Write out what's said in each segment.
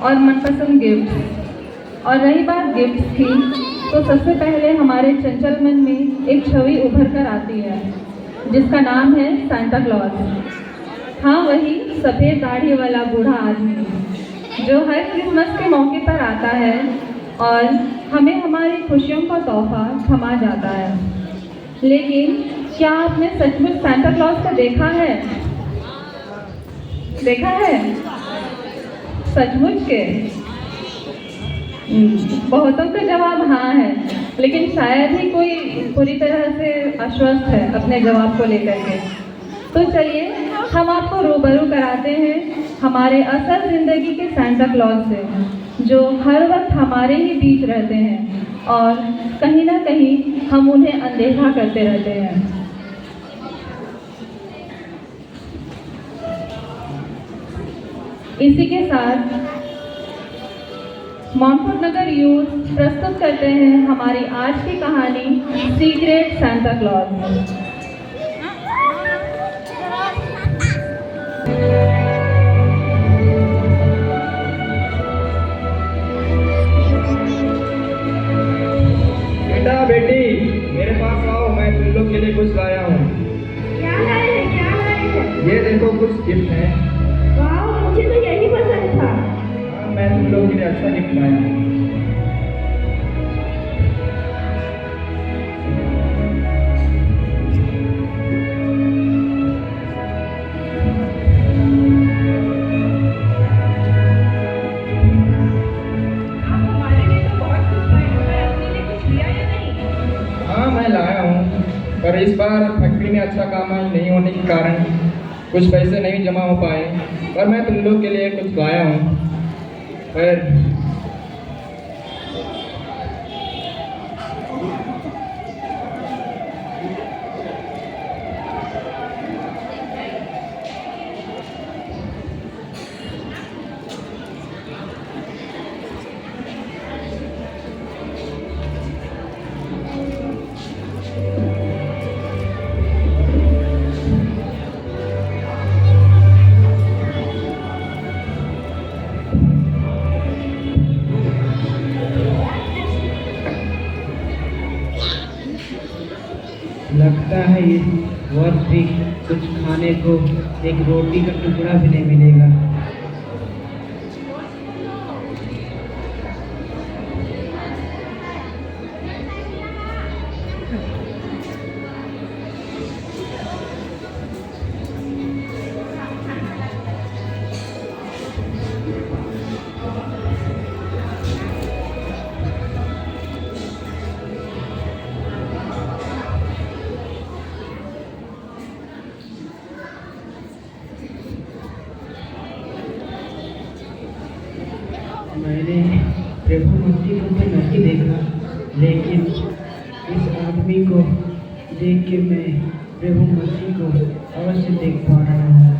और मनपसंद गिफ्ट। और रही बात गिफ्ट की, तो सबसे पहले हमारे चंचल मन में एक छवि उभर कर आती है जिसका नाम है सांता क्लॉज। हाँ, वही सफ़ेद दाढ़ी वाला बूढ़ा आदमी जो हर क्रिसमस के मौके पर आता है और हमें हमारी खुशियों का तोहफा थमा जाता है। लेकिन क्या आपने सचमुच सांता क्लॉज को देखा है? देखा है? सचमुच के? बहुतों का जवाब हाँ है, लेकिन शायद ही कोई पूरी तरह से आश्वस्त है अपने जवाब को लेकर के। तो चलिए हम आपको रूबरू कराते हैं हमारे असल ज़िंदगी के सांता क्लॉज से, जो हर वक्त हमारे ही बीच रहते हैं और कहीं ना कहीं हम उन्हें अनदेखा करते रहते हैं। इसी के साथ मोंटफोर्ट नगर यूथ प्रस्तुत करते हैं हमारी आज की कहानी सीक्रेट सांता क्लॉज। बेटा बेटी, मेरे पास आओ, मैं तुम लोग के लिए कुछ लाया हूँ। क्या लाए हैं? क्या लाए हैं? ये देखो कुछ गिफ्ट है। वाह, मुझे तो यही पसंद था। हाँ, मैं तुम लोग के लिए अच्छा गिफ्ट लाया हूँ। आप हमारे लिए तो बहुत कुछ लाए हैं, अपने लिए कुछ लिया या नहीं? हाँ, मैं लाया हूँ, पर इस बार फैक्ट्री में अच्छा काम नहीं होने के कारण कुछ पैसे नहीं जमा हो पाए, पर मैं तुम लोग के लिए कुछ लाया हूँ। पर लगता है इस वर्ष भी कुछ खाने को एक रोटी का टुकड़ा भी नहीं मिलेगा। मैंने प्रभु मसीह को तो नहीं देखा, लेकिन इस आदमी को देख के मैं प्रभु मसीह को अवश्य देख पा रहा हूँ।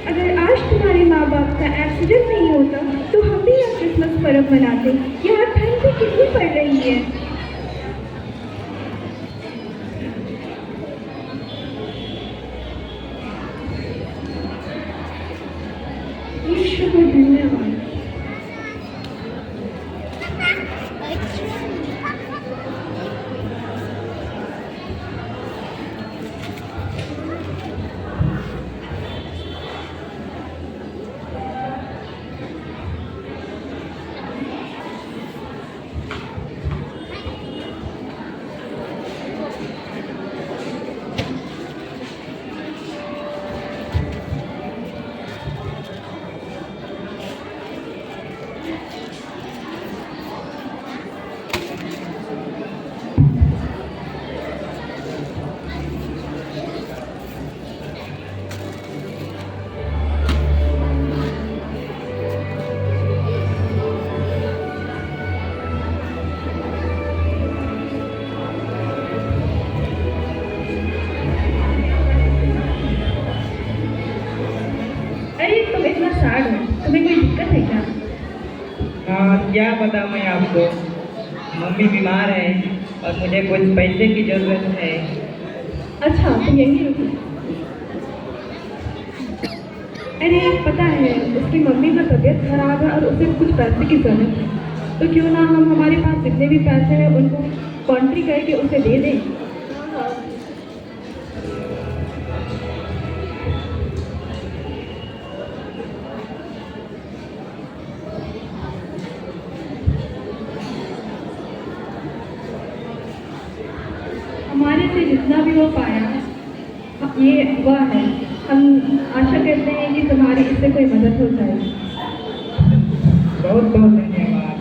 अगर आज तुम्हारे माँ बाप का एक्सीडेंट नहीं होता तो हम भी यहाँ क्रिसमस पर्व मनाते। यहाँ ठंड भी कितनी पड़ रही है। ईश्वर को धन्यवाद। सैड हो, तुम्हें कोई दिक्कत है क्या? हाँ, क्या बताऊँ मैं आपको। मम्मी बीमार है और मुझे कुछ पैसे की ज़रूरत है। अच्छा, तुम यहीं रुको। अरे पता है, उसकी मम्मी का तबीयत खराब है और उसे कुछ पैसे की ज़रूरत है, तो क्यों ना हम हमारे पास जितने भी पैसे हैं उनको कॉन्ट्री करके उसे दे दें। हमारे से जितना भी हो पाया ये वह है। हम आशा करते हैं कि तुम्हारी इससे कोई मदद हो जाए। बहुत बहुत धन्यवाद।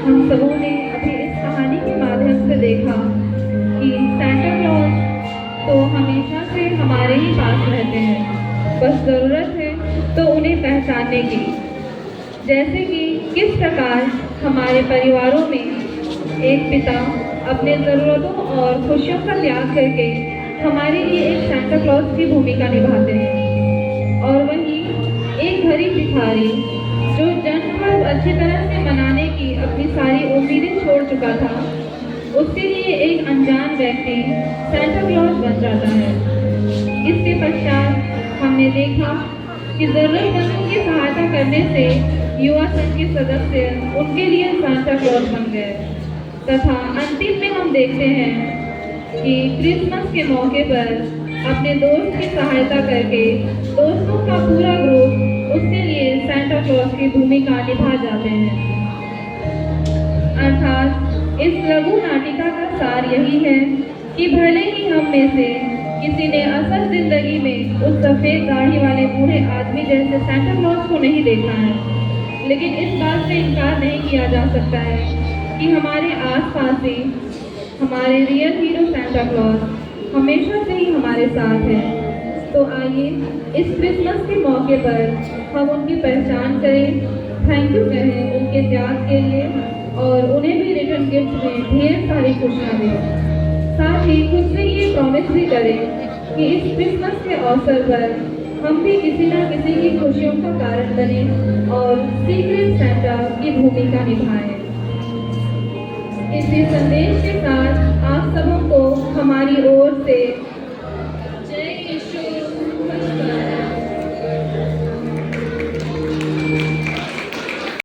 हम सबों ने अभी इस कहानी के माध्यम से देखा कि सैंटा क्लॉज तो हमेशा से हमारे ही पास रहते हैं, बस ज़रूरत है तो उन्हें पहचानने की। जैसे कि किस प्रकार हमारे परिवारों में एक पिता अपने ज़रूरतों और खुशियों का त्याग करके हमारे लिए एक सैंटा क्लॉज की भूमिका निभाते हैं, और वहीं एक गरीब भिखारी जो जन्मदिन अच्छी तरह से मनाने की अपनी सारी उम्मीदें छोड़ चुका था, उसके लिए एक अनजान व्यक्ति सैंटा क्लॉज बन जाता है। इसके पश्चात हमने देखा कि ज़रूरतमंदों की सहायता करने से युवा संघ के सदस्य उनके लिए सैंटा क्लॉज बन गए, तथा अंतिम में हम देखते हैं कि क्रिसमस के मौके पर अपने दोस्त की सहायता करके दोस्तों का पूरा ग्रुप उसके लिए सैंटा क्लॉज की भूमिका निभा जाते हैं। अर्थात इस लघु नाटिका का सार यही है कि भले ही हम में से किसी ने असल जिंदगी में उस सफ़ेद दाढ़ी वाले बूढ़े आदमी जैसे सैंटा क्लॉज को नहीं देखा है, लेकिन इस बात से इनकार नहीं किया जा सकता है कि हमारे आसपास ही हमारे रियल हीरो सैंटा क्लॉज हमेशा से ही हमारे साथ हैं। तो आइए इस क्रिसमस के मौके पर हम उनकी पहचान करें, थैंक यू कहें उनके त्याग के लिए, और उन्हें भी रिटर्न गिफ्ट में ढेर सारी खुशियाँ दें। साथ ही खुद से ये प्रॉमिस भी करें कि इस क्रिसमस के अवसर पर हम भी किसी न किसी की खुशियों का कारण बने और सीक्रेट सैंटा की भूमिका निभाएं। इसी संदेश के साथ आप सबों को हमारी ओर से